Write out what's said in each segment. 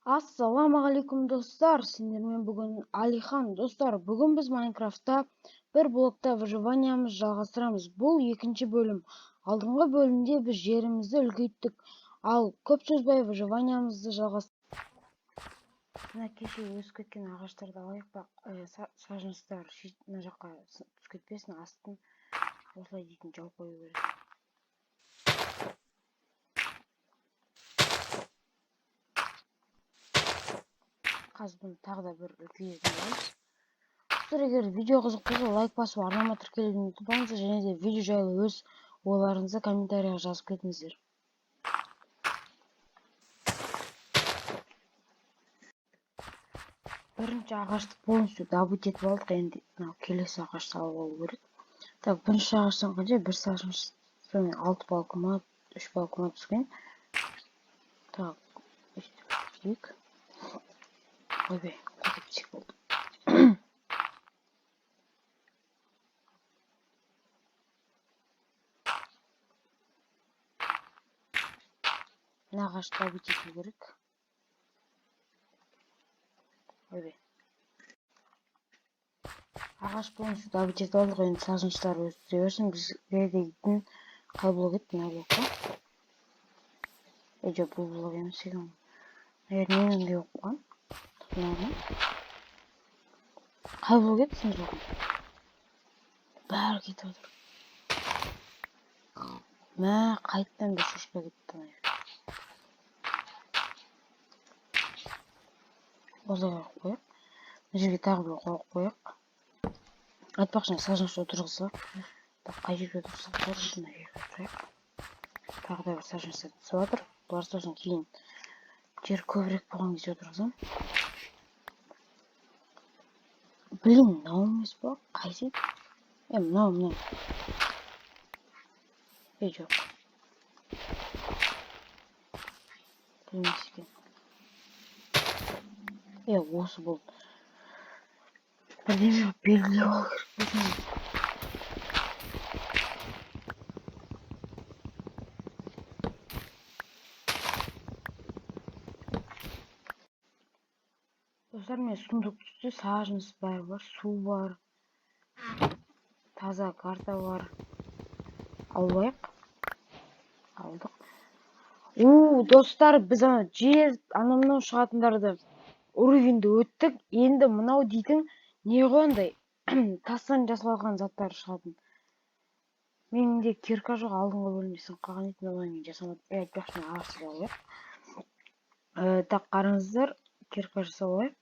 Ассалаумағалейкум достар, сендермен бүгін Алихан. Достар, бүгін біз Майнкрафтта бір блокта выживаниямыз жалғастырамыз. Бұл екінші бөлім. Алдыңғы бөлімде біз жерімізді үлкейттік, ал көп сөзбай выживаниямызды жалғастырамыз. Мына кеше өсіп кеткен ағаштарды алайық па, сажыныстар мына жаққа түсіп кетпесін, астын осылай дейтін жауып қою керек. Қазір тағы да бір үлкейтеміз. Егер видео қызық болса, лайк басып, арнама тіркелуді ұмытпаңыздар, және де видео жайлы өз ойларыңызды комментарияға жазып кетіңіздер. Бірінші ағашты полностью добыть етіп алдық, енді келесі ағаш салып алу керек. Так, бірінші ағаштан қанша? Бір сажыныстан 6 балкыма, 3 балкыма түскен. Так, өйтіп. Ойбай, қорқып тек болды. Мына ағашты добыть ету керек. Ойбай. Ағаш полностью добыть етіп алдық, енді сажыныстар өсіре берсін. Бізге дейтін қай блок еді? Мына блокқа. Жоқ, бұл блок емес екен. Наверное, мен ондай оқыған. Қай блок еді сен жоғын? Бәрі кетіп отыр. Мә, қайттан бір шошқа кетті. Осылай қойып қояйық. Мына жерге тағы бір қойып қояйық. Айтпақшы, сажыныс отырғызсақ. Қай жерге отырсақ болады, мына жерге отырайық. Тағы да бір сажыныстар түсіп жатыр. Бұлар сосын кейін жер көбірек болған кезде отырғызам. Блин, мынау емес па? Қайсы? Мынау. Жоқ. Білмес екен. Осы болды. Бірдеме белгілеп алу керек. Достар, мен сундук түсті, сажыныс бәрі бар, су бар, таза карта бар. Алайық. Алдық. Достар, біз жер анамнан шығатындарды уровеньді өттік. Енді мынау дейтін не қойындай тастан жасалған заттар шығатын. Менде кирка жоқ, алдыңғы бөлмесін қалған етін одан кейін жасамадым. Айтпақшы, мен ағашты алайық. Так, қараңыздар, кирка жасап алайық.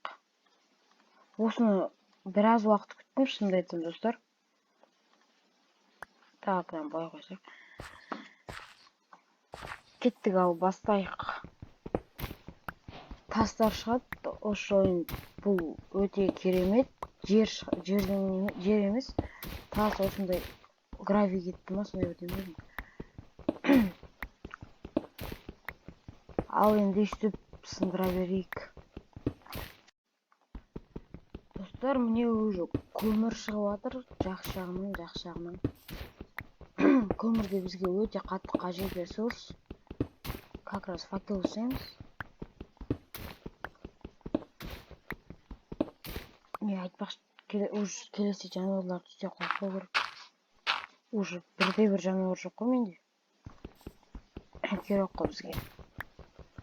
Осыны біраз уақыт күттім, шынымды айтсам, достар. Так, былай қойсақ. Кеттік, ал бастайық. Тастар шығады. Осы ойын бұл өте керемет. Жер емес. Тас осындай гравий кетті ма, сондай өтемеймін. Ал енді үстіп сындыра берейік. Достар, міне уже көмір шығып жатыр. Жақсы жағынан. Көмір де бізге өте қатты қажет ресурс. Как раз факел жасаймыз. Мен айтпақшы, келесі жануарларды түсте қойып керек. Уже бірде-бір жануар жоқ қой менде. Керек қой бізге.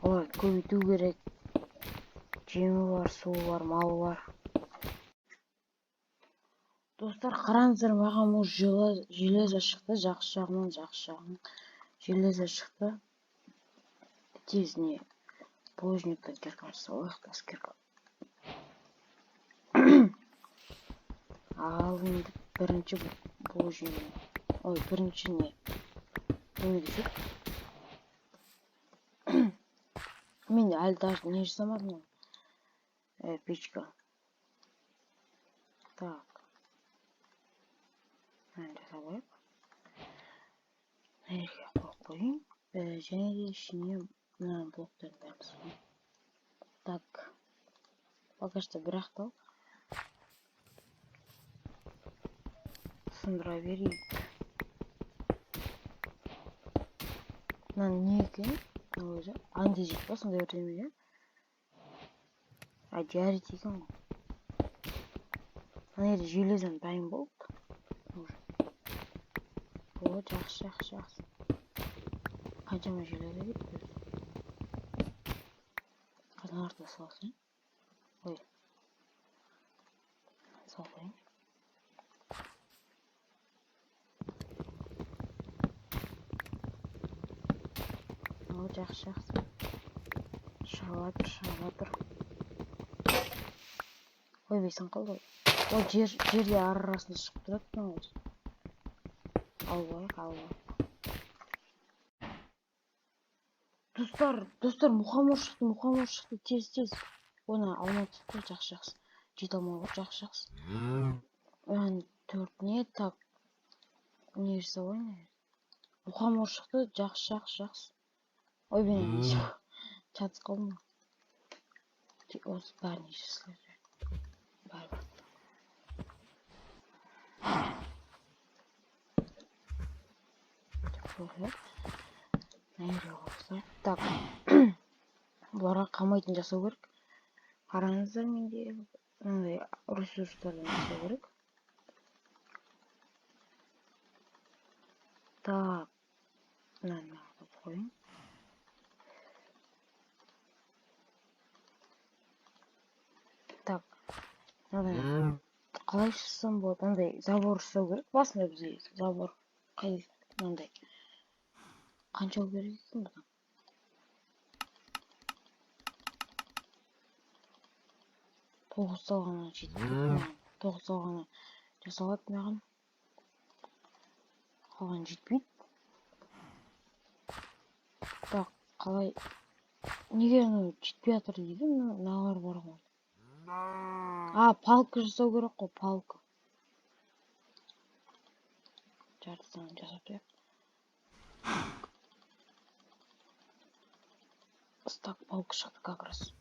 Олар көбейту керек. Жемі бар, суы бар, малы бар. Достар, қараңыздар, маған железо шықты. Жақсы жағынан железо шықты. Тезіне плужниктан кирка жасалайық, тас кирка. Ал енді бірінші бірінші не десек. Мен әлі даже не жасамадым. Печка. Так. Жасап алайық. Жерге қойып қойайын. Және де ішіне мына блоктарды бәрін. Так. Пока что бір ақтал. Сындыра берейік. Мына не екен? Өзі андезит па, сондай бірдеме. жарайды екен ғой. Ана жерде железан дайын болды. О, жақсы. Қаншама железа кетті. Қазір артына саласың. Ой. Салайын. О, жақсы. Шығып жатыр. Ой, бейсін қалды. Ол жерде арасында шығып тұрады екен ғой. Алып. Достар, мұқамыр шықты, тез. Оны алмады, жақсы. Жете алмай бар, жақсы. Мен төртіне, так, не жасауын? Мұқамыр шықты, жақсы. Ой, мен чатыс қалдым. Осы бәріне жасылар. Бәрі. Так, бұларға қамайтын жасау керек. Қараңыздар, менде мынандай ресурстардан жасау керек. Так, мынаны алып қойын. Так, қалай жасасам болады? Мынандай забор жасау керек. Басында бізге забор мынандай қанша керек екен бұдан? 9 салғаннан жетпейді. 9 салғаннан жасалады маған. Қалған жетпейді. Так, қалай? Неге жетпей жатыр дейді? Мыналар бар ғой. Палка жасау керек қой, палка. Жартыдан жасап тұрайық. Так, палка шықты как раз.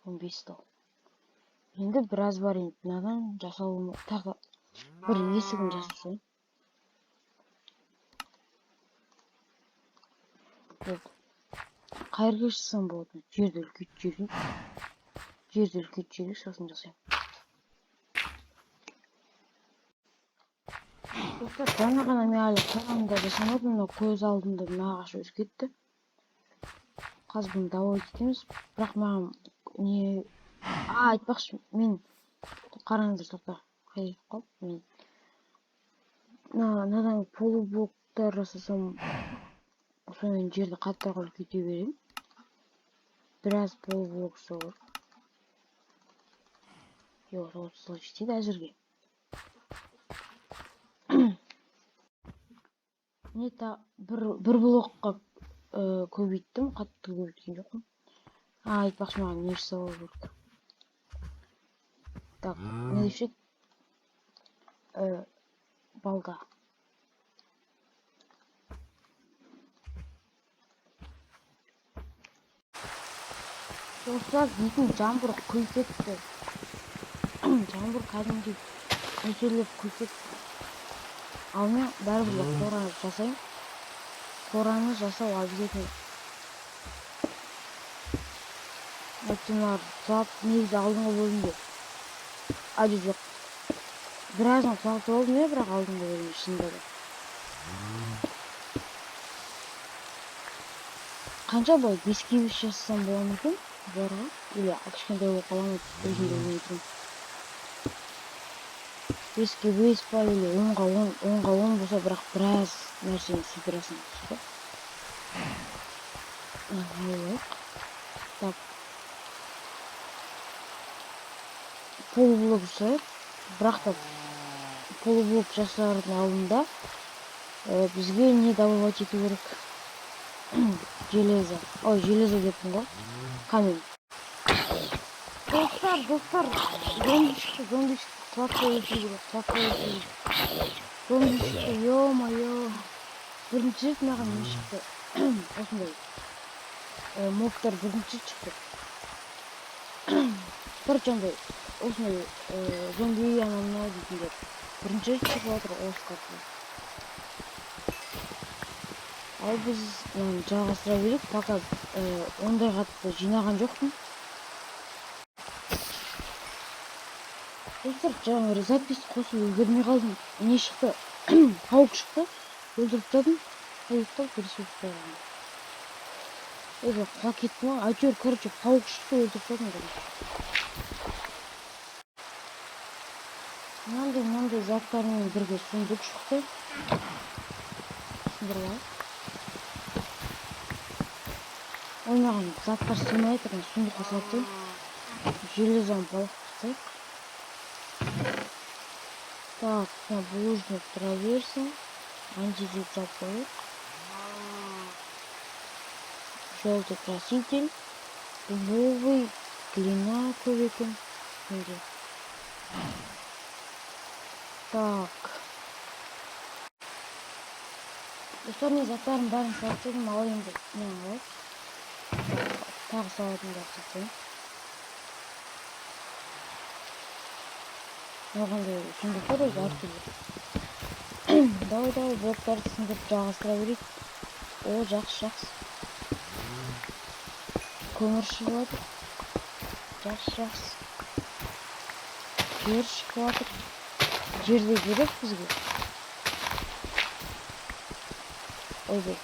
Он 5 стал. Енді біраз бар енді. Мынадан жасауым тағы бір есігін жасасам. Қайырға жасасам болады. Жерді үлкейтіп сосын жасайым. Достар, жаңа ғана мен әлі қоғамда жасамадым, но көз алдымда мына ағаш өсіп кетті. Қазір бұны давай кетеміз. Бірақ маған не... айтпақшы, мен... Қараңыздар, тоқта. Қайып қалып, мен... Надан полублоктар жасасам... Сонымен жерді қаттарға үлкейте берейін. Біраз полублок жасау керек. Жоқ, 30 жетеді әзірге. Не бір блокқа көбейттім, қатты көбейткен жоқпын. Айтпақшы маған не жасау керек. Так, не дешет? Балда. Достар, дейтін жаңбыр құйып кетті. Жаңбыр кәдімгі нөсерлеп құйып кетті. Ал мен бәрібір қора жасайын. Қораны жасау обязательно. Өйткені зат негізі алдыңғы бөлімде. Жоқ. Біразын салтып алдым, бірақ алдыңғы бөлімде шынында да. Қанша бай 5-ке 5 жасасам бола мүмкін? Барға? Или кішкентай болып қаламын, өзімде өмірім. 5-ке 5 па, или 10-ға 10 болса, бірақ біраз нәрсені сыдырасың. Так. Полублок жасайық. Бірақ та полублок жасардың алдында бізге не добывать ету керек? Железо. Ой, железо деппін ғой. Камень. Достар. Зомби шықты. Сладкое өлтіру керек. Зомби шықты. Ё-моё. Бірінші рет маған не шықты? Осындай. Мобтар бірінші шықты. Причем осындай зомби анамына дейтіндер. Бірінші рет шығып отыр осы картада. Ал біз жалғастыра берейік, пока ондай қатты жинаған жоқпын. Достар, жаңа запись қосып үлгермей қалдым. Не шықты? Тауық шықты. Өлтіріп тастадым. Тауықтан ресурс болған. Ой, құлап кетті ма? Әйтеуір, короче, тауық шықты, өлтіріп тастадым. Мынандай заттармен бірге сундук шықты. Сындырып. Ойнаған заттар сыймай тұрған сундукқа салып железом балық тастайық. Так, булыжник тұра берсін. Антизит салып қояйық. Желтый краситель. Новый глина көп екен. Так. Достар, мен заттарын бәрін салып қойдым. Ал енді не алайық? Тағы салатындар салайық. Оғандай сундуктар өзі әртүрлі. Давай блоктарды сындырып жалғастыра берейік. О, жақсы. Көмір шығып жатыр. Жақсы. Жер шығып жатыр. Жерде керек бізге. Ойбай.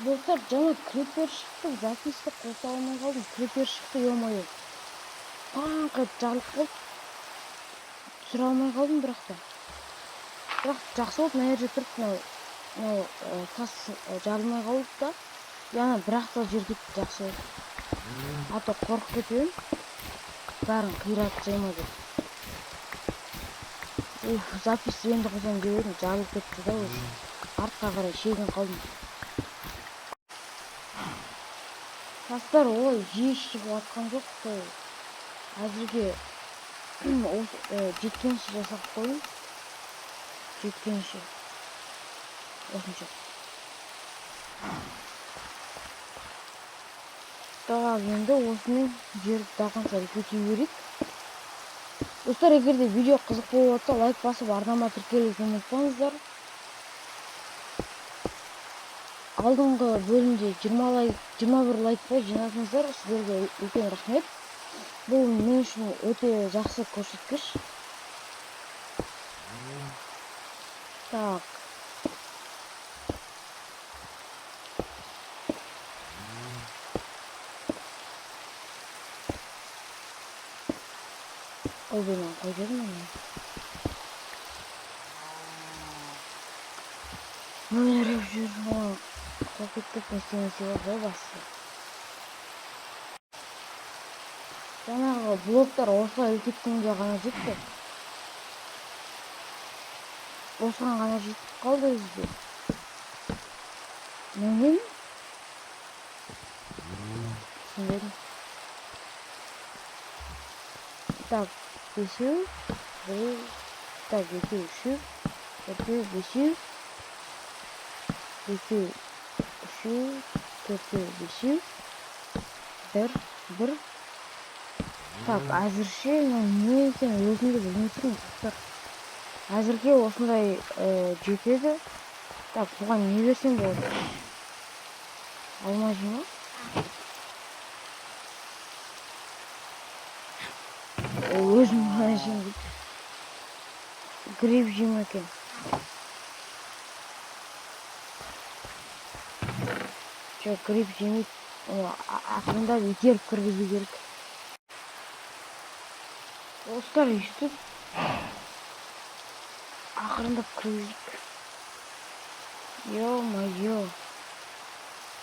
Достар, жаңа крипер шықты, записті қоса алмай қалдым. Крипер шықты, ё-моё. Қанқайып жарылып қалды. Түсіре алмай қалдым бірақта. Бірақ жақсы болды, мына жерде тұрып, мынау тас жарылмай қалды да. Яғни бірақта жер кетті, жақсы болды. Ато қорқып кетемін. Бәрін қиратып жайма деп. Записті енді қосам деп едім, жарылып кетті да өзі. Артқа қарай шегін қалдым. Тастар олай жиі шығып атқан жоқ қой. Әзірге жеткенше жасап қойын. Жеткенше. Осынша. Так, енді осымен жерді тақанша көтей берейік. Достар, егерде видео қызық болып жатса, лайк басып, арнама тіркелуді ұмытпаңыздар. Алдыңғы бөлімде 21 лайк жинадыңыздар, сіздерге үлкен рахмет. Бұл мен үшін өте жақсы көрсеткіш. Так. Ой, мен қойдым мен. Мөліріп жүрмін. Қоқеттік нестемесі ғой басы. Жаңағы блоктар осылай үлкеткенге ғана жетті. Осыған ғана жетіп қалды өзі. Немен? Түсінбедім. Так, бесеу. Так, екеу, үшеу. Төртеу, бесеу. Екеу, үшеу. Төртеу, бесеу. Бір. Так, әзірше не екен өзімді білмей тұрмын. Әзірге осындай жетеді. Так, бұған не берсем болады? Алма жейма? Өзім ғана жеймін. Гриб жеймін екен. Жоқ, гриб жеймейді. Ақырындап итеріп кіргізу керек. Достар, өйстіп ақырындап кіргізейік. Ё-моё.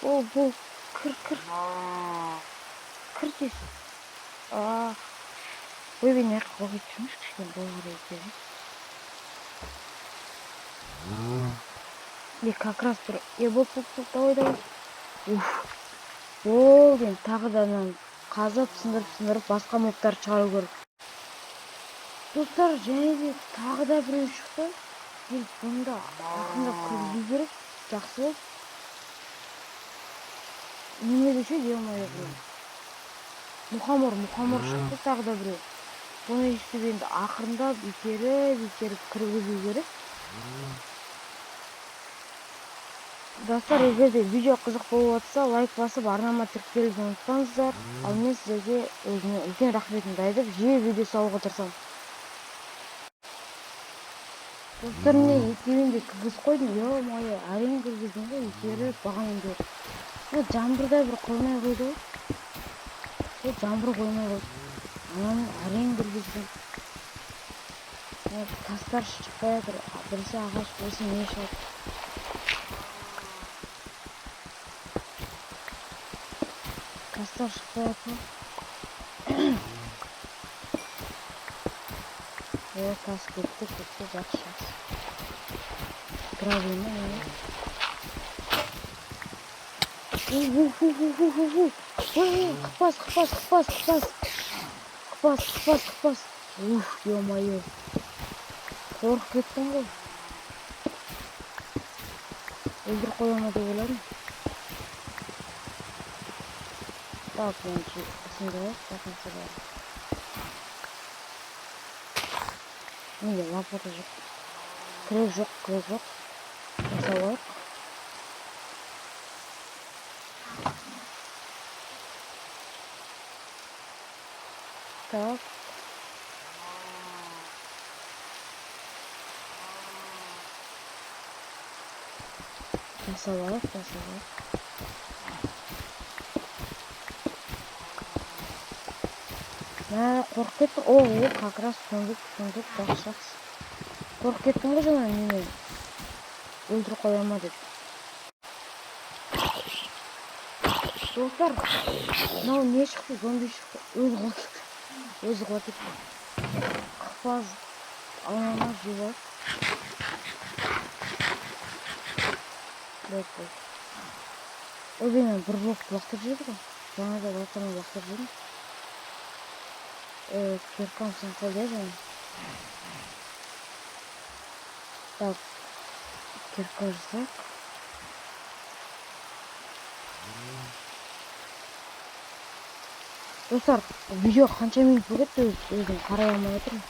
Бұл кір. Кір тез. Ой, мен яққа қоғайып жүрміш, кішкен болғырай екен. Как раз тұр. Боп, давай. Болды, тағыдан қазып, сындырып, басқа моптар шығару керек. Достар, және де тағы да біреу шықты. Бұнда ақында кіргізу керек. Жақсы болды. Неме десе, ё-моё. мұхаммор шықты тағы да біреу. Соны естіп енді ақырындап итеріп кіргізу керек. Достар, егер де видео қызық болып жатса, лайк басып, арнама тіркелуді ұмытпаңыздар. Ал мен сіздерге өзіме үлкен рахметімді айтып, жиі видео салуға тырысамын. Достар, міне екеуін де кіргізіп қойдым. Е-мое, әрең кіргіздім ғой, итеріп бағанадан бері. Жаңбырдай бір қоймай қойды ғой. Жаңбыр қоймай қойды. Ананы әрең кіргіздім. Тастар шықпай жатыр. Бірісі ағаш, бірісі не шығады. Тастар шықпай жатыр. Тас кетті, жақсы. Гравийні не? Қыпас. Ё-моё. Қорқып кеттім ғой. Өлдіріп қояма деп ойладым. Так, мен сендір ғой, жақынсы бар. Неге, лапота жоқ. Крек жоқ. Жасауайық. Так. Жасауайық. Қорқып кеттім. О, как раз түндік, жақсы. Қорқып кеттім ғой жаңа мені. Өлтіріп қояма деп. Достар, мынау не шықты? Зомби шықты. Өзі құлап кетті. Қыпаз алаңа жуап. Ой, мен бір блокты лақтырып жеді ғой. Жаңа да лақтырып жедім. Киркам сен қолдайын. Так, кирка жасақ. Достар, видео қанша минут болып кетті, өзім қарай алмай отырмын.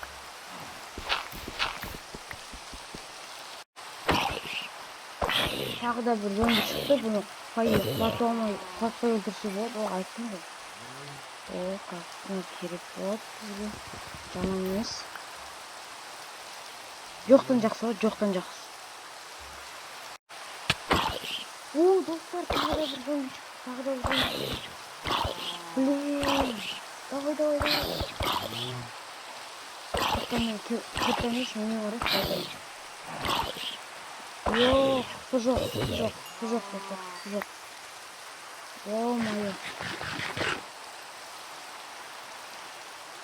Тағы да бір зомби шықты, бұны құлатпай өлтірсе болады, ол айттым ғой. Қасына керек болады бізге. Жаман емес. Жоқтан жақсы. Достар, тағы да бір зомби шықты. Блин, давай. Кіртамеш, мені қарай. Жоқ. О-майо.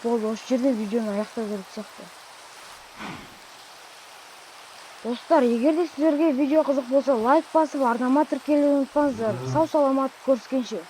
Болды, осы жерде видеоны аяқтау керек сияқты. Достар, егер де сіздерге видео қызық болса, лайк басып, арнама тіркелуді ұмытпаңыздар. Сау саламат көріскенше.